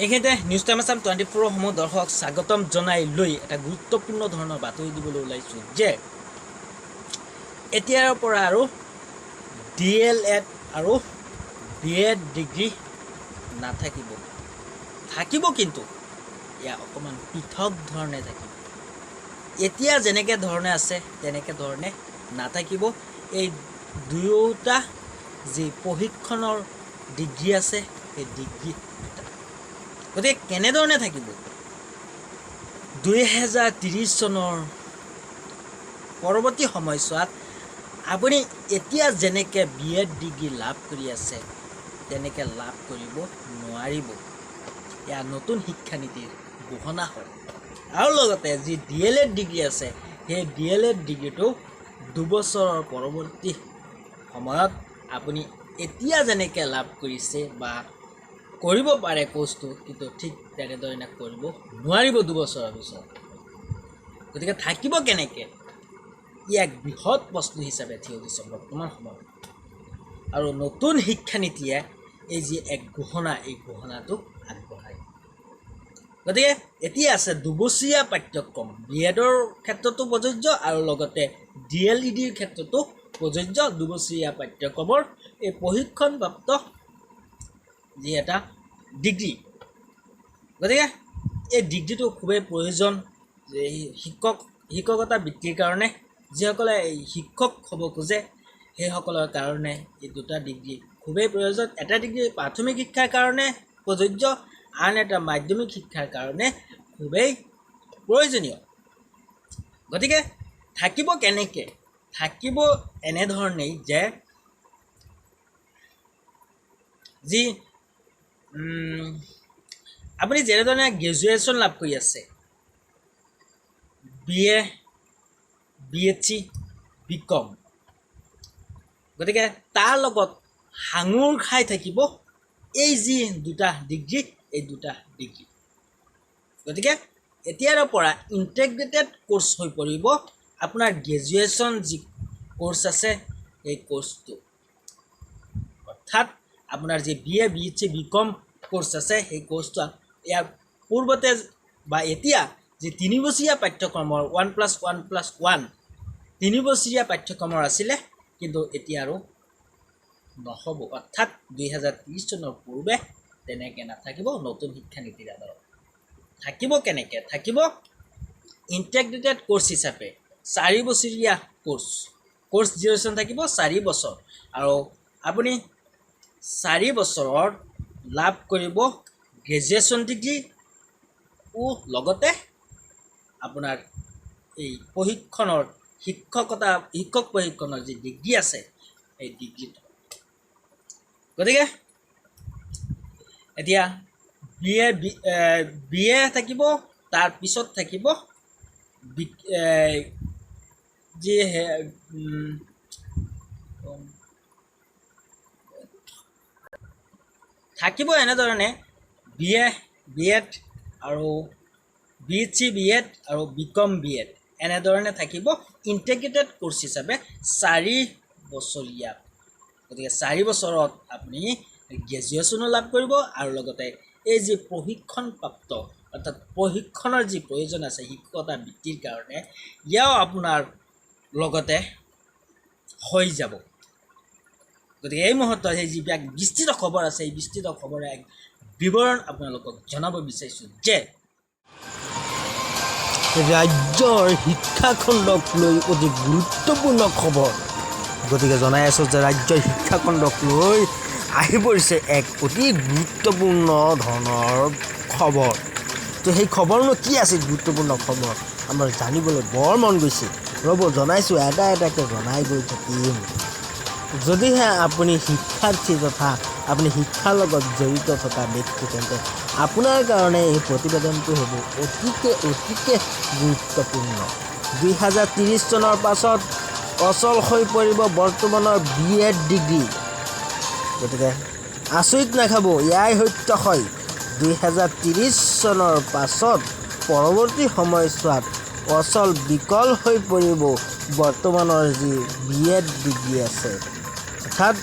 এইখিনিতে news time Assam 24 সমূহ দৰ্শক স্বাগতম জনাই লৈ এটা গুৰুত্বপূৰ্ণ ধৰণৰ বাতৰি দিবলৈ ওলাইছোঁ যে এতিয়াৰ পৰা আৰু DLED আৰু BEd ডিগ্ৰী নাথাকিব, কিন্তু এয়া অকণমান পৃথক ধৰণে থাকিব। এতিয়া যেনেকৈ ধৰণে আছে তেনেকৈ ধৰণে নাথাকিব। এই দুয়োটা যি প্ৰশিক্ষণৰ ডিগ্ৰী আছে সেই ডিগ্ৰী গতিকে কেনেধৰণে থাকিব, 2030 চনৰ পৰৱৰ্তী সময়ছোৱাত আপুনি এতিয়া যেনেকৈ BEd ডিগ্ৰী লাভ কৰি আছে তেনেকৈ লাভ কৰিব নোৱাৰিব। এয়া নতুন শিক্ষানীতিৰ ঘোষণা হয়। আৰু লগতে যি DLED ডিগ্ৰী আছে সেই DLED ডিগ্ৰীটো 2 বছৰৰ পৰৱৰ্তী সময়ত আপুনি এতিয়া যেনেকৈ লাভ কৰিছে বা কৰিব পাৰে কোৰ্চটো, কিন্তু ঠিক তেনেধৰণে কৰিব নোৱাৰিব 2 বছৰৰ পিছত। গতিকে থাকিব কেনেকৈ, ই এক বৃহৎ প্ৰশ্ন হিচাপে থিয় দিছে বৰ্তমান সময়ত। আৰু নতুন শিক্ষানীতিয়ে এই যি এক ঘোষণা, এই ঘোষণাটো আগবঢ়ায়। গতিকে এতিয়া আছে 2 বছৰীয়া পাঠ্যক্ৰম, BEdৰ ক্ষেত্ৰতো প্ৰযোজ্য আৰু লগতে DLEDৰ ক্ষেত্ৰতো প্ৰযোজ্য 2 বছৰীয়া পাঠ্যক্ৰমৰ এই প্ৰশিক্ষণপ্ৰাপ্ত যি এটা ডিগ্ৰী। গতিকে এই ডিগ্ৰীটো খুবেই প্ৰয়োজন শিক্ষকতা বৃত্তিৰ কাৰণে। যিসকলে শিক্ষক হ'ব খোজে সেইসকলৰ কাৰণে এই দুটা ডিগ্ৰী খুবেই প্ৰয়োজন। এটা ডিগ্ৰী প্ৰাথমিক শিক্ষাৰ কাৰণে প্ৰযোজ্য, আন এটা মাধ্যমিক শিক্ষাৰ কাৰণে খুবেই প্ৰয়োজনীয়। গতিকে থাকিব কেনেকৈ, থাকিব এনেধৰণেই যে যি আপুনি যেনেধৰণে গ্ৰেজুৱেশ্যন লাভ কৰি আছে, BA, BSc, BCom, গতিকে তাৰ লগত সাঙুৰ খাই থাকিব এই যি দুটা ডিগ্ৰী, এই দুটা ডিগ্ৰী। গতিকে এতিয়াৰ পৰা ইণ্টিগ্ৰেটেড কোৰ্চ হৈ পৰিব আপোনাৰ গ্ৰেজুৱেশ্যন যি কোৰ্চ আছে এই কোৰ্চটো। অৰ্থাৎ আপোনাৰ যি BA, BSc, BCom কোৰ্চ আছে সেই কোৰ্চটো ইয়াৰ পূৰ্বতে বা এতিয়া যি 3 বছৰীয়া পাঠ্যক্ৰমৰ 1+1+1 3 বছৰীয়া পাঠ্যক্ৰমৰ আছিলে, কিন্তু এতিয়া আৰু নহ'ব। অৰ্থাৎ 2030 চনৰ পূৰ্বে তেনেকৈ নাথাকিব। নতুন শিক্ষানীতিৰ আধাৰত থাকিব কেনেকৈ, থাকিব ইণ্টিগ্ৰেটেড কোৰ্চ হিচাপে 4 বছৰীয়া কোৰ্চ ডিউৰেশ্যন থাকিব 4 বছৰ, আৰু আপুনি 4 বছৰত লাভ কৰিব গ্ৰেজুৱেশ্যন ডিগ্ৰী লগতে আপোনাৰ এই প্ৰশিক্ষণৰ শিক্ষক প্ৰশিক্ষণৰ যি ডিগ্ৰী আছে এই ডিগ্ৰীটো। গতিকে এতিয়া BA থাকিব, তাৰপিছত থাকিব যি থাকিব এনেধৰণে BA, BEd আৰু BSc, BEd আৰু BCom, BEd এনেধৰণে থাকিব ইণ্টিগ্ৰেটেড কোৰ্চ হিচাপে 4 বছৰীয়া। গতিকে 4 বছৰত আপুনি গ্ৰেজুৱেশ্যনো লাভ কৰিব আৰু লগতে এই যি প্ৰশিক্ষণপ্ৰাপ্ত অৰ্থাৎ প্ৰশিক্ষণৰ যি প্ৰয়োজন আছে শিক্ষকতা বৃত্তিৰ কাৰণে, ইয়াও আপোনাৰ লগতে হৈ যাব। গতিকে এই মুহূৰ্তত সেই যিবিলাক বিস্তৃত খবৰ আছে এই বিস্তৃত খবৰে এক বিৱৰণ আপোনালোকক জনাব বিচাৰিছোঁ যে ৰাজ্যৰ শিক্ষাখণ্ডক লৈ অতি গুৰুত্বপূৰ্ণ খবৰ। গতিকে জনাই আছোঁ যে ৰাজ্যৰ শিক্ষাখণ্ডক লৈ আহি পৰিছে এক অতি গুৰুত্বপূৰ্ণ ধৰণৰ খবৰ। তো সেই খবৰনো কি আছিল গুৰুত্বপূৰ্ণ খবৰ, আমাৰ জানিবলৈ বৰ মন গৈছে। ৰ'ব জনাইছোঁ, এটা এটাকৈ জনাই গৈ থাকিম। যদিহে আপুনি শিক্ষাৰ্থী তথা আপুনি শিক্ষাৰ লগত জড়িত থকা ব্যক্তি, তেন্তে আপোনাৰ কাৰণে এই প্ৰতিবেদনটো হ'ব অতিকে গুৰুত্বপূৰ্ণ। 2030 চনৰ পাছত অচল হৈ পৰিব বৰ্তমানৰ BEd ডিগ্ৰী। গতিকে আচৰিত নাখাব, এয়াই সত্য হয়। 2030 চনৰ পাছত পৰৱৰ্তী সময়ছোৱাত অচল বিকল হৈ পৰিব বৰ্তমানৰ যি BEd ডিগ্ৰী আছে, অৰ্থাৎ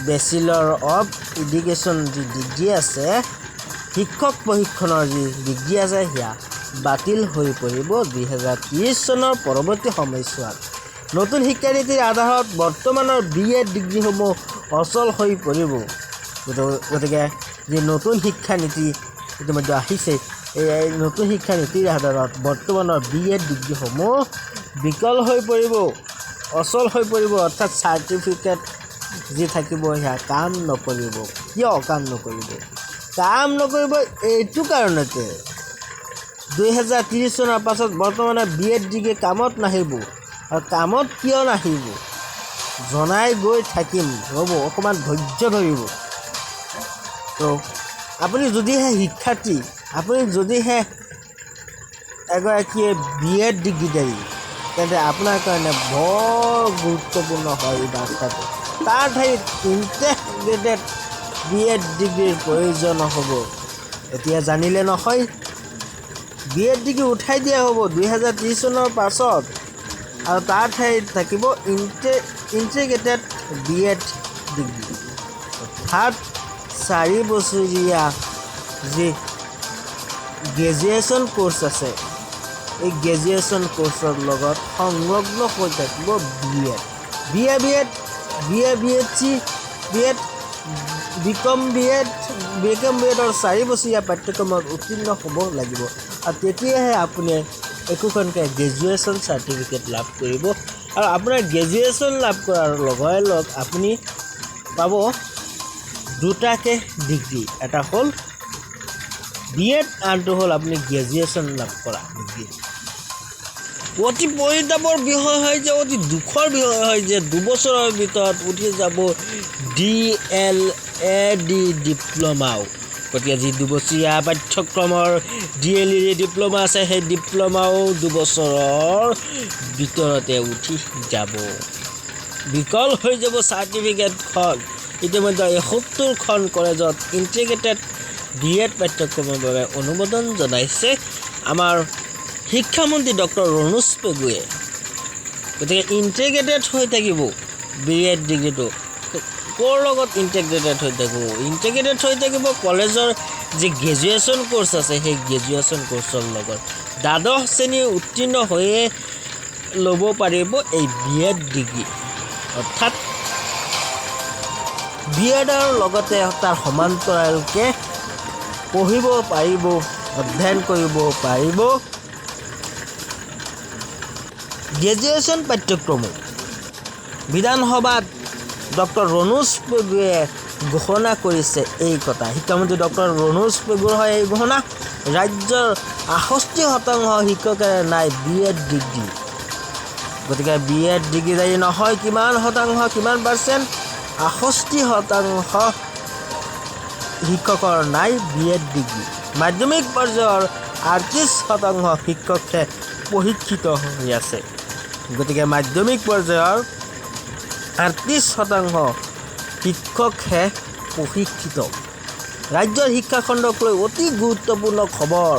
বেচিলৰ অফ এডুকেশ্যন যি ডিগ্ৰী আছে শিক্ষক প্ৰশিক্ষণৰ যি ডিগ্ৰী আছে সেয়া বাতিল হৈ পৰিব 2030 চনৰ পৰৱৰ্তী সময়ছোৱাত। নতুন শিক্ষানীতিৰ আধাৰত বৰ্তমানৰ BEd ডিগ্ৰীসমূহ অচল হৈ পৰিব। গতিকে যি নতুন শিক্ষানীতি ইতিমধ্যে আহিছে, এই নতুন শিক্ষানীতিৰ আধাৰত বৰ্তমানৰ BEd ডিগ্ৰীসমূহ বিকল হৈ পৰিব, অচল হৈ পৰিব। অৰ্থাৎ চাৰ্টিফিকেট যি থাকিব সেয়া কাম নকৰিব। কিয় কাম নকৰিব? কাম নকৰিব এইটো কাৰণতে 2030 চনৰ পাছত বৰ্তমানৰ BEd ডিগ্ৰী কামত নাহিব। আৰু কামত কিয় নাহিব জনাই গৈ থাকিম, ৰ'ব অকণমান ধৈৰ্য ধৰিব। তো আপুনি যদিহে শিক্ষাৰ্থী, আপুনি যদিহে এগৰাকী BEd ডিগ্ৰীধাৰী, তেন্তে আপোনাৰ কাৰণে বৰ গুৰুত্বপূৰ্ণ হয় এই বাৰ্তাটো। তাৰ ঠাইত ইণ্টিগ্ৰেটেড BEd ডিগ্ৰীৰ প্ৰয়োজন হ'ব। এতিয়া জানিলে নহয়, BEd ডিগ্ৰী উঠাই দিয়া হ'ব 2030 চনৰ পাছত, আৰু তাৰ ঠাইত থাকিব ইণ্টিগ্ৰেটেড BEd ডিগ্ৰী। অৰ্থাৎ 4 বছৰীয়া যি গ্ৰেজুৱেশ্যন ক'ৰ্ছ আছে, এই গ্ৰেজুৱেশ্যন ক'ৰ্ছৰ লগত সংলগ্ন হৈ থাকিব BEd, BSc, BEd, BCom BEdৰ 4 বছৰীয়া পাঠ্যক্ৰমত উত্তীৰ্ণ হ'ব লাগিব। আৰু তেতিয়াহে আপুনি একোখনকৈ গ্ৰেজুৱেশ্যন চাৰ্টিফিকেট লাভ কৰিব। আৰু আপোনাৰ গ্ৰেজুৱেশ্যন লাভ কৰাৰ লগে লগ আপুনি পাব দুটাকৈ ডিগ্ৰী, এটা হ'ল BEd, আনটো হ'ল আপুনি গ্ৰেজুৱেশ্যন লাভ কৰা ডিগ্ৰী। অতি পৰিতাপৰ বিষয় হয় যে, অতি দুখৰ বিষয় হয় যে 2 বছৰৰ ভিতৰত উঠি যাব DLED ডিপ্ল'মাও। গতিকে যি 2 বছৰীয়া পাঠ্যক্ৰমৰ DLED ডিপ্ল'মা আছে, সেই ডিপ্ল'মাও 2 বছৰৰ ভিতৰতে উঠি যাব, বিকল হৈ যাব চাৰ্টিফিকেটখন। ইতিমধ্যে 71খন কলেজত ইণ্টিগ্ৰেটেড BEd পাঠ্যক্ৰমৰ বাবে অনুমোদন জনাইছে আমাৰ শিক্ষামন্ত্ৰী ডক্টৰ ৰণোজ পেগুৱে। গতিকে ইণ্টিগ্ৰেটেড হৈ থাকিব BEd ডিগ্ৰীটো। ক'ৰ লগত ইণ্টিগ্ৰেটেড হৈ থাকিব? ইণ্টিগ্ৰেটেড হৈ থাকিব কলেজৰ যি গ্ৰেজুৱেশ্যন ক'ৰ্ছ আছে, সেই গ্ৰেজুৱেশ্যন ক'ৰ্ছৰ লগত। দ্বাদশ শ্ৰেণী উত্তীৰ্ণ হৈয়ে ল'ব পাৰিব এই BEd ডিগ্ৰী। অৰ্থাৎ BEdৰ লগতে তাৰ সমান্তৰালকৈ পঢ়িব পাৰিব, অধ্যয়ন কৰিব পাৰিব গ্ৰেজুৱেশ্যন পাঠ্যক্ৰমো। বিধানসভাত ডক্টৰ ৰণোজ পেগুৱে ঘোষণা কৰিছে এই কথা। শিক্ষামন্ত্ৰী ডক্টৰ ৰণোজ পেগুৰ হয় এই ঘোষণা। ৰাজ্যৰ 68% শিক্ষকেৰে নাই BEd ডিগ্ৰী। গতিকে BEd ডিগ্ৰীধাৰী নহয় কিমান শতাংশ, কিমান পাৰ্চেণ্ট? 68% শিক্ষকৰ নাই BEd ডিগ্ৰী। মাধ্যমিক পৰ্যায়ৰ 38% শিক্ষকহে প্ৰশিক্ষিত হৈ আছে। গতিকে মাধ্যমিক পৰ্যায়ৰ 38% শিক্ষকহে প্ৰশিক্ষিত। ৰাজ্যৰ শিক্ষাখণ্ডক লৈ অতি গুৰুত্বপূৰ্ণ খবৰ।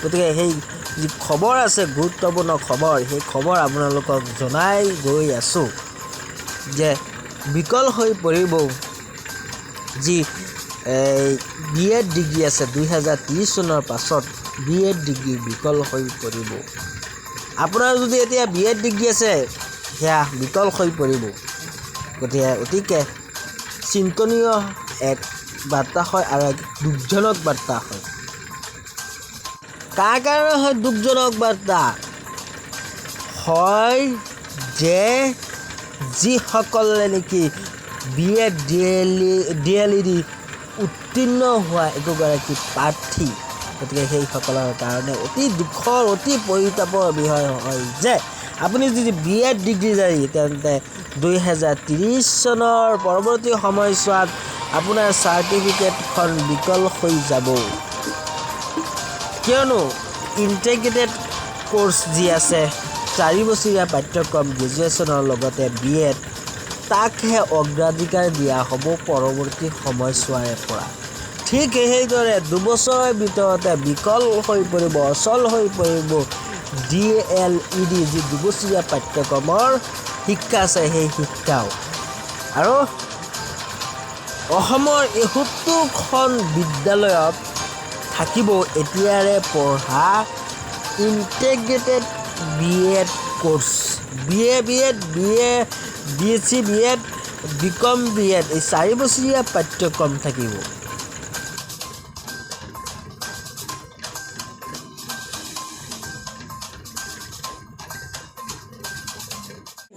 গতিকে সেই যি খবৰ আছে, গুৰুত্বপূৰ্ণ খবৰ, সেই খবৰ আপোনালোকক জনাই গৈ আছোঁ যে বিকল হৈ পৰিব যি BEd ডিগ্ৰী আছে। 2030 চনৰ পাছত BEd ডিগ্ৰী বিকল হৈ পৰিব। আপোনাৰ যদি এতিয়া BEd ডিগ্ৰী আছে, সেয়া বিকল হৈ পৰিব। গতিকে অতিকে চিন্তনীয় এক বাৰ্তা হয় আৰু এক দুখজনক বাৰ্তা হয়। কাৰ কাৰণে হয় দুখজনক বাৰ্তা? হয় যে যিসকলে নেকি BEd DLED উত্তীৰ্ণ হোৱা একোগৰাকী প্ৰাৰ্থী, গতিকে সেইসকলৰ কাৰণে অতি দুখৰ, অতি পৰিতাপৰ বিষয় হয় যে আপুনি যদি BEd ডিগ্ৰীধাৰী, তেন্তে 2030 চনৰ পৰৱৰ্তী সময়ছোৱাত আপোনাৰ চাৰ্টিফিকেটখন বিকল হৈ যাব। কিয়নো ইণ্টিগ্ৰেটেড ক'ৰ্ছ যি আছে, 4 বছৰীয়া পাঠ্যক্ৰম গ্ৰেজুৱেশ্যনৰ লগতে BEd, তাকহে অগ্ৰাধিকাৰ দিয়া হ'ব পৰৱৰ্তী সময়ছোৱাৰে পৰা। ঠিক সেইদৰে 2 বছৰৰ ভিতৰতে বিকল হৈ পৰিব, অচল হৈ পৰিব DLED যি 2 বছৰীয়া পাঠ্যক্ৰমৰ শিক্ষা আছে, সেই শিক্ষাও। আৰু অসমৰ 71খন বিদ্যালয়ত থাকিব এতিয়াৰে পঢ়া integrated BEd course BA BSc BEd BCom BEd এই 4 বছৰীয়া পাঠ্যক্ৰম থাকিব।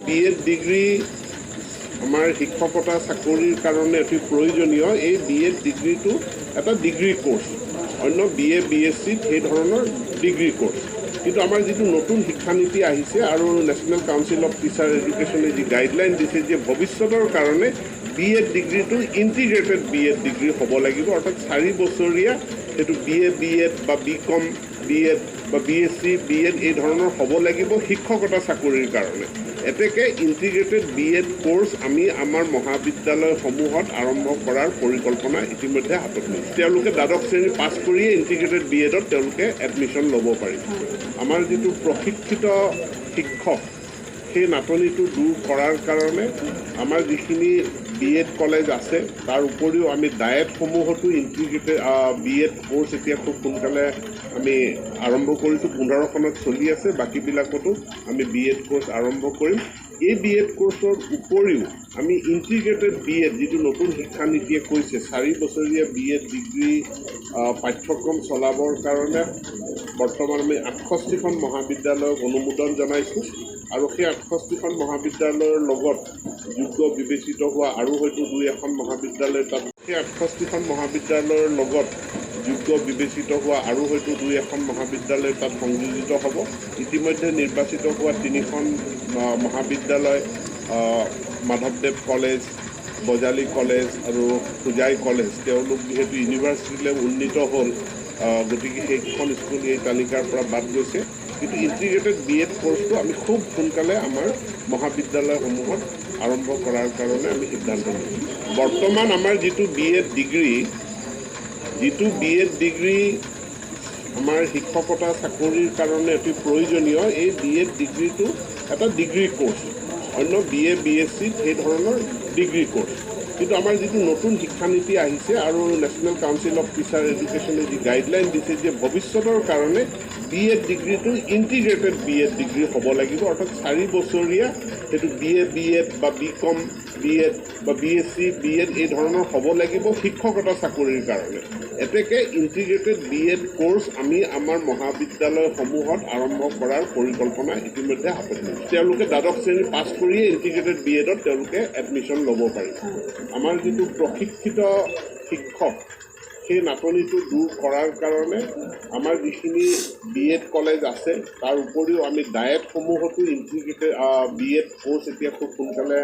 BEd ডিগ্ৰী আমাৰ শিক্ষকতা চাকৰিৰ কাৰণে অতি প্ৰয়োজনীয়। এই BEd ডিগ্ৰীটো এটা ডিগ্ৰী কোৰ্চ, অন্য BA BSc সেই ধৰণৰ ডিগ্ৰী কোৰ্চ। কিন্তু আমাৰ যিটো নতুন শিক্ষানীতি আহিছে আৰু নেশ্যনেল কাউন্সিল অফ টিচাৰ এডুকেশ্যনে যি গাইডলাইন দিছে যে ভৱিষ্যতৰ কাৰণে BEd ডিগ্ৰীটো ইণ্টিগ্ৰেটেড BEd ডিগ্ৰী হ'ব লাগিব, অৰ্থাৎ 4 বছৰীয়া সেইটো BA BEd বা BCom BEd বা BSc BEd এই ধৰণৰ হ'ব লাগিব শিক্ষকতা চাকৰিৰ কাৰণে। এতেকে ইণ্টিগ্ৰেটেড BEd কোৰ্চ আমি আমাৰ মহাবিদ্যালয়সমূহত আৰম্ভ কৰাৰ পৰিকল্পনা ইতিমধ্যে হাতত লৈছে। তেওঁলোকে দ্বাদশ শ্ৰেণী পাছ কৰিয়ে ইণ্টিগ্ৰেটেড BEdত তেওঁলোকে এডমিশ্যন ল'ব পাৰিব। আমাৰ যিটো প্ৰশিক্ষিত শিক্ষক সেই নাটনিটো দূৰ কৰাৰ কাৰণে আমাৰ যিখিনি BEd কলেজ আছে তাৰ উপৰিও আমি ডায়েটসমূহতো ইণ্টিগ্ৰেটেড BEd কোৰ্চ এতিয়া খুব সোনকালে আমি আৰম্ভ কৰিছোঁ, 15খনত চলি আছে, বাকীবিলাকতো আমি BEd কোৰ্চ আৰম্ভ কৰিম। এই BEd কোৰ্চৰ উপৰিও আমি ইণ্টিগ্ৰেটেড BEd যিটো নতুন শিক্ষানীতিয়ে কৈছে 4 বছৰীয়া BEd ডিগ্ৰী পাঠ্যক্ৰম চলাবৰ কাৰণে বৰ্তমান আমি 68খন মহাবিদ্যালয়ক অনুমোদন জনাইছোঁ আৰু সেই 68খন মহাবিদ্যালয়ৰ লগত যোগ্য বিবেচিত হোৱা আৰু হয়তো 2-এখন মহাবিদ্যালয় তাত সেই 68খন মহাবিদ্যালয়ৰ লগত যোগ্য বিবেচিত হোৱা আৰু হয়তো 2-এখন মহাবিদ্যালয় তাত সংযোজিত হ'ব। ইতিমধ্যে নিৰ্বাচিত হোৱা 3খন মহাবিদ্যালয় মাধৱদেৱ কলেজ, বজালী কলেজ আৰু হোজাই কলেজ, তেওঁলোক যিহেতু ইউনিভাৰ্চিটিলৈ উন্নীত হ'ল, গতিকে সেইখন স্কুল এই তালিকাৰ পৰা বাদ গৈছে। কিন্তু ইণ্টিগ্ৰেটেড BEd কোৰ্চটো আমি খুব সোনকালে আমাৰ মহাবিদ্যালয়সমূহত আৰম্ভ কৰাৰ কাৰণে আমি সিদ্ধান্ত লৈছোঁ। বৰ্তমান আমাৰ যিটো BEd ডিগ্ৰী আমাৰ শিক্ষকতা চাকৰিৰ কাৰণে অতি প্ৰয়োজনীয়। এই BEd ডিগ্ৰীটো এটা ডিগ্ৰী কোৰ্চ, অন্য BA BSc সেই ধৰণৰ ডিগ্ৰী কোৰ্চ। কিন্তু আমাৰ যিটো নতুন শিক্ষানীতি আহিছে আৰু নেশ্যনেল কাউন্সিল অফ টিচাৰ এডুকেশ্যনে যি গাইডলাইন দিছে যে ভৱিষ্যতৰ কাৰণে BEd ডিগ্ৰীটো ইণ্টিগ্ৰেটেড BEd ডিগ্ৰী হ'ব লাগিব, অৰ্থাৎ 4 বছৰীয়া সেইটো BA BEd বা BCom BEd বা BSc BEd এই ধৰণৰ হ'ব লাগিব শিক্ষকতা চাকৰিৰ কাৰণে। এতেকে ইণ্টিগ্ৰেটেড BEd কোৰ্চ আমি আমাৰ মহাবিদ্যালয়সমূহত আৰম্ভ কৰাৰ পৰিকল্পনা ইতিমধ্যে হাতত লৈছে। তেওঁলোকে দ্বাদশ শ্ৰেণী পাছ কৰিয়ে ইণ্টিগ্ৰেটেড BEdত তেওঁলোকে এডমিশ্যন ল'ব পাৰিব। আমাৰ যিটো প্ৰশিক্ষিত শিক্ষক সেই নাটনিটো দূৰ কৰাৰ কাৰণে আমাৰ যিখিনি BEd কলেজ আছে তাৰ উপৰিও আমি ডায়েটসমূহতো ইণ্টিগ্ৰেটেড BEd কোৰ্চ এতিয়া খুব সোনকালে